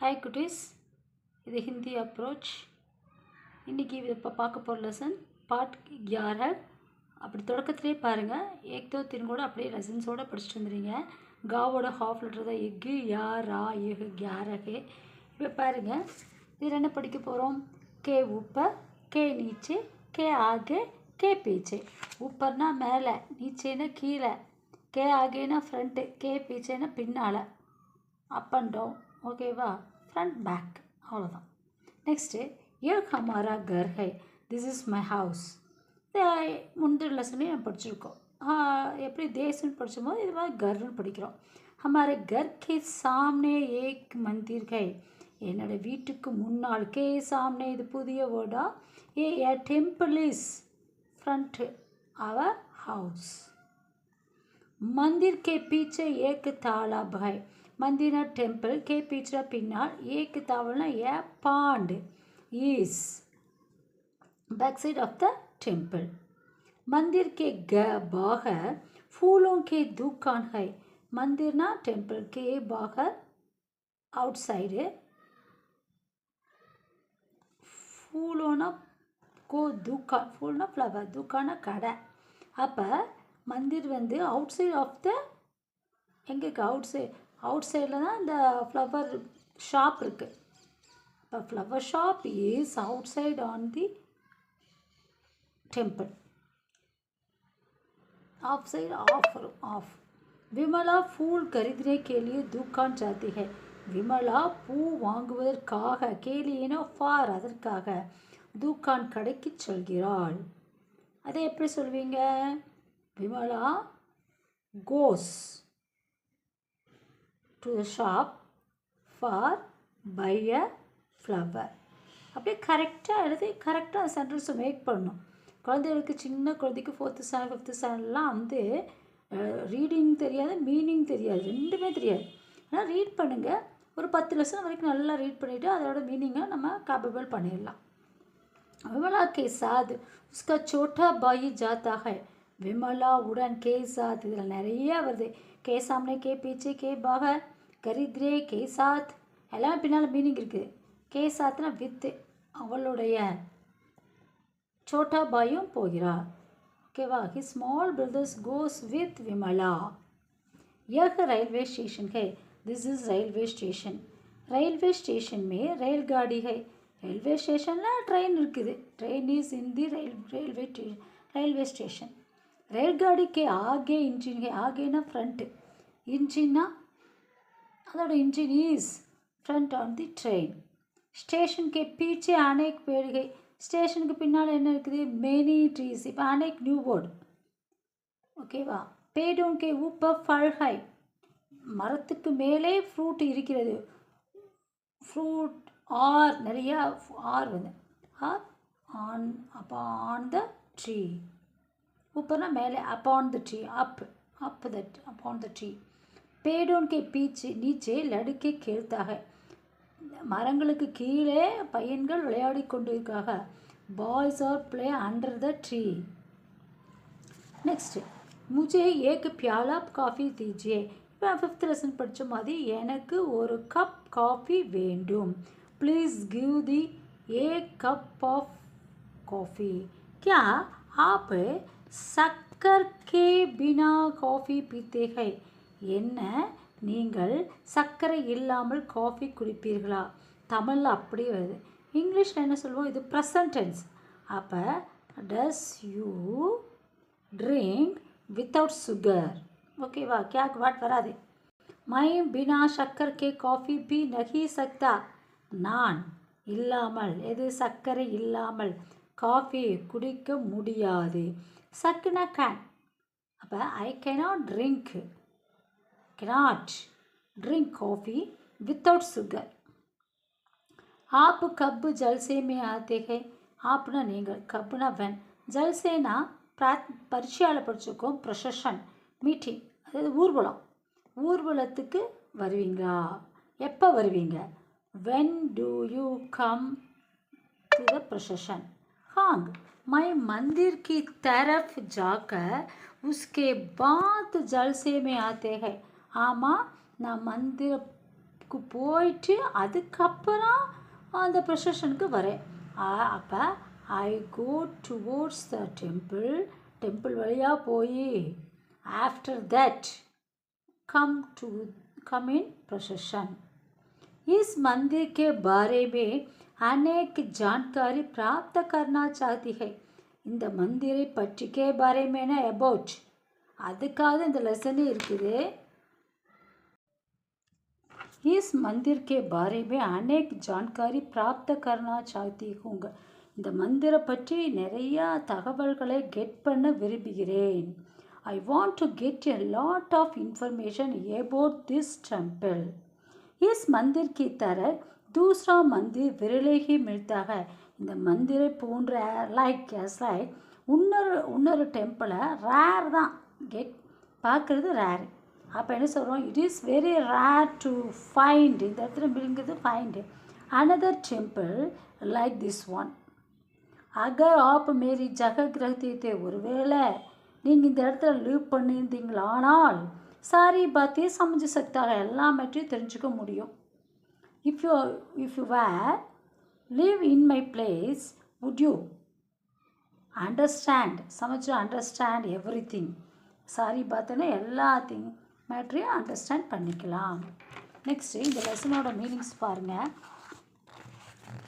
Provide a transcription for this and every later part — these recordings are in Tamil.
Hi cuties, இது ஹிந்தி அப்ரோச். இன்றைக்கி இப்போ பார்க்க போகிற லெசன் பார்ட் 11. அப்படி தொடக்கத்திலே பாருங்கள், ஏக் தோ தின் கூட அப்படியே லெசன்ஸோடு படிச்சுட்டு வந்துடுங்க. காவோட ஹாஃப் லெட்டர் தான் எக்கு, யா, ரா, எஹு, கியாரகே. இப்போ பாருங்கள், இதில் என்ன படிக்க போகிறோம்? கே ஊப்பர், கே நீச்சே, கே ஆகே, கே பீச்சே. ஊப்பர்னா மேலே, நீச்சேனா கீழே, கே ஆகேனா ஃப்ரண்ட்டு, கே பீச்சேனா பின்னால், அப் அண்ட் டவுன். ஓகேவா? ஃப்ரண்ட் பேக், அவ்வளோதான். நெக்ஸ்ட்டு ये हमारा घर है, திஸ் இஸ் மை ஹவுஸ். முந்தின லெசன்லேயும் நம்ம படிச்சிருக்கோம். எப்படி தேசம்னு படிச்சும்போது இது மாதிரி கர்னு படிக்கிறோம். हमारे घर के सामने एक मंदिर है, என்னோட வீட்டுக்கு முன்னால், கே சாம்னே இது புதிய வேர்டா, a temple is front our house. मंदिर के पीछे एक तालाब है, मंदिर टेम्पल के पीछे पिन्नाल एक तावलना ए पांड is back side of the temple. मंदिर के बाहर फूलों के दुकान है, मंदिर ना टेम्पल के बाहर आउटसाइड फूलों ना को दुकान, फूल ना फ्लावर, दुकान கடை. அப்போ மந்திர் வந்து அவுட் சைட் ஆஃப் த, எங்கே இருக்குது? அவுட் சைடில் தான் இந்த ஃப்ளவர் ஷாப் இருக்குது. இப்போ flower shop is outside on the temple. Off side of. Vimala फूल खरीदने के लिए दुकान जाती है, விமலா பூ வாங்குவதற்காக, கேலியேனோ ஃபார் அதற்காக, துக்கான் கடைக்கு செல்கிறாள். அதை எப்படி சொல்வீங்க? Vimala goes to the shop for buy a flower. அப்படியே கரெக்டாக எழுதி கரெக்டாக அந்த சென்டென்ஸை மேக் பண்ணணும். குழந்தைகளுக்கு, சின்ன குழந்தைக்கு 4th ஸ்டாண்டர்ட் 5th ஸ்டாண்டர்ட்லாம் வந்து ரீடிங் தெரியாது, மீனிங் தெரியாது, ரெண்டுமே தெரியாது. ஆனால் ரீட் பண்ணுங்கள். ஒரு 10 லெசன் வரைக்கும் நல்லா ரீட் பண்ணிவிட்டு அதோட மீனிங்கை நம்ம கேப்பபிள் பண்ணிடலாம். விமலா கே சாத் உஸ்கா சோட்டா பாயி ஜாத்தா ஹை, விமலா உடன் கே சாத், இதில் நிறைய வருது. கே சாம்னே, கே பீச்சே, கே பாகர், கரித்ரே, கே சாத், எல்லாமே பின்னால் மீனிங் இருக்குது. கே சாத்னா வித்து, அவளுடைய. சோட்டா பாயும் போகிறார். ஓகேவா? He small brothers goes with Vimala. यह रेलवे स्टेशन है, this is railway station. Railway station में रेलगाड़ी है, रेलवे स्टेशनला ट्रेन இருக்குது. Train is in the railway station. रेलगाड़ी के आगे इंजन है, आगेना फ्रंट, इंजनना அதோட engine is front on the train. Station के पीछे अनेक पेड़ है, ஸ்டேஷனுக்கு பின்னால் என்ன இருக்குது? Many trees. இப்போ அनेक நியூ வேர்டு. ஓகேவா? पेड़ों के ऊपर फल है, மரத்துக்கு மேலே ஃப்ரூட் இருக்கிறது. ஃப்ரூட் ஆர், நிறையா ஆர் வந்து are on, upon the tree. ऊपरना மேலே, upon the tree, up that upon the tree. पेड़ों के पीछे नीचे लड़के खेलता है, மரங்களுக்கு கீழே பையன்கள் விளையாடி கொண்டிருக்காங்க. Boys are play under the tree. Next, முझे एक प्याला காஃபி दीजिए. இப்போ 5th லெசன் படித்த மாதிரி, எனக்கு ஒரு கப் காஃபி வேண்டும். ப்ளீஸ் கிவ் தி एक कप ऑफ कॉफ़ी. क्या आप शक्कर के बिना कॉफ़ी पीते हैं? என்ன நீங்கள் சர்க்கரை இல்லாமல் காஃபி குடிப்பீர்களா? தமிழில் அப்படி வருது. இங்கிலீஷில் என்ன சொல்லுவோம்? இது ப்ரெசன்ட் டென்ஸ். அப்போ does you drink without sugar. ஓகேவா? क्या வாட் வராது. மை பினா சக்கர் கே காஃபி பி நஹி சக்தா, நான் இல்லாமல், எது? சர்க்கரை இல்லாமல் காஃபி குடிக்க முடியாது. சக்குனா கேன். அப்போ I cannot drink, cannot drink coffee without sugar. आप कब जलसे में आते हैं? आपना நீங்கள், கப்னா வென், ஜல்சேனா பரீட்சையால் படிச்சிருக்கோம். ப்ரொசஷன், மீட்டிங், அதாவது ஊர்வலம். ஊர்வலத்துக்கு வருவீங்களா? எப்போ வருவீங்க? when do you come to the procession? हाँ, मैं मंदिर की तरफ जाकर उसके बाद जलसे में आते हैं. ஆமாம், நான் அதுக்கு போயிட்டு அதுக்கப்புறம் அந்த ப்ரொசஷனுக்கு வரேன். அப்போ ஐ கோ டுவோர்ட்ஸ் த டெம்பிள் வழியாக போய் after that come in procession. इस मंदिर के बारे में अनेक जानकारी प्राप्त करना चाहती है. இந்த மந்திரை பற்றி के बारे में ना about அதுக்காக இந்த லெசனே இருக்குது. इस मंदिर के बारे में अनेक जानकारी प्राप्त करना चाहती हूँ. இந்த மந்திரை பற்றி நிறையா தகவல்களை கெட் பண்ண விரும்புகிறேன். I want to get a lot of information about this temple. इस मंदिर की तरह दूसरा मंदिर विरले ही मिलता है. இந்த மந்திரை போன்ற லைக் இன்னொரு டெம்பிளை ரேர் தான் பார்க்குறது ரேர். அப்போ என்ன சொல்கிறோம், it is very rare to find. இந்த இடத்துல மில்ங்கிறது find another temple like this one. अगर आप मेरी जगह रहते थे, ஒருவேளை நீங்கள் இந்த இடத்துல லீவ் பண்ணியிருந்தீங்களானால் சாரி பாத்தே சமைஞ்சு சக்தாக எல்லாமற்றையும் தெரிஞ்சுக்க முடியும். If you were live in my place would you understand சமைச்சு அண்டர்ஸ்டாண்ட் எவ்ரி திங். சாரி பார்த்தோன்னா எல்லாத்தையும் மேட்ரையும் அண்டர்ஸ்டாண்ட் பண்ணிக்கலாம். நெக்ஸ்ட்டு இந்த லெசனோட மீனிங்ஸ் பாருங்கள்.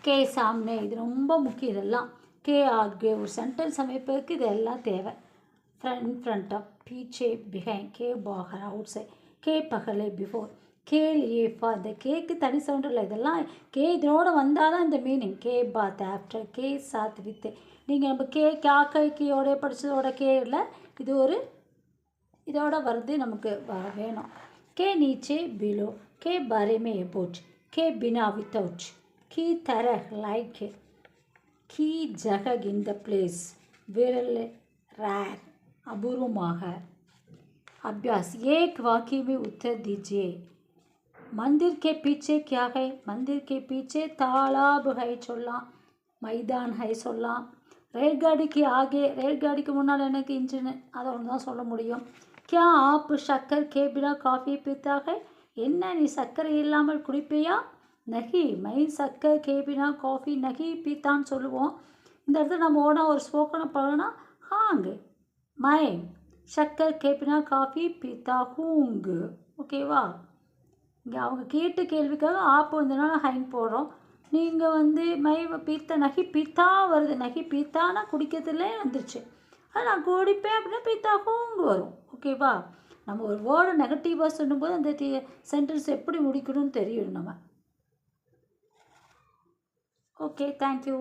கே சாம்னே, இது ரொம்ப முக்கியம். இதெல்லாம் கே ஆர்கே ஒரு சென்டென்ஸ் அமைப்பதற்கு இது எல்லாம் தேவை. फ्रंट ऑफ, पीछे बिहाइंड, के बाहर आउटसाइड, के पहले बिफोर, के लिए फॉर. இந்த கேக்கு தனி சவுண்ட் இல்லை, இதெல்லாம் கே இதோட வந்தால் தான் இந்த மீனிங். கே பாத் ஆஃப்டர், கே சாத் வித். நீங்கள் நம்ம கே கேயோட படித்ததோட கே இல்லை, இது ஒரு இதோட வருது நமக்கு வேணும். K நீச்சே below, K Pare May about, K Bina without, கி तरह लाइक, की जगह इन द प्लेस, विरल रैर अपूर्वமாக. अभ्यास, एक वाक्य में उत्तर दीजिए. मंदिर के पीछे क्या है? मंदिर के पीछे तालाब है சொல்லலாம், मैदान है சொல்லலாம். रेलगाड़ी आगे, रेलगाड़ी முன்னால் எனக்கு இன்ஜின், அதை ஒன்று தான் சொல்ல முடியும். क्या आप शक्कर के बिना कॉफ़ी पीता है? என்ன நீ சர்க்கரை இல்லாமல் குடிப்பியா? நகி மை சக்கர் கே பினா காஃபி நகி பீத்தான்னு சொல்லுவோம். இந்த இடத்துல நம்ம ஓனா ஒரு ஸ்போக்கனை பழகுனா ஹாங்கு மை சக்கர் கே பினா காஃபி பீத்தா ஹூங்கு. ஓகேவா? இங்கே அவங்க கேட்ட கேள்விக்காக ஆப்பு வந்ததுனால ஹைன் போடுறோம். நீங்கள் மை பீத்தா நகி பீத்தா வருது. நகி பீத்தானா குடிக்கிறதுலே வந்துருச்சு. அது நான் குடிப்பேன் அப்படின்னா பீத்தா ஹூங்கு வரும். ஓகேவா? நம்ம ஒரு வேர்டை நெகட்டிவாக சொல்லும்போது அந்த சென்டென்ஸ் எப்படி முடிக்கணும்னு தெரியும் நம்ம. Okay, thank you.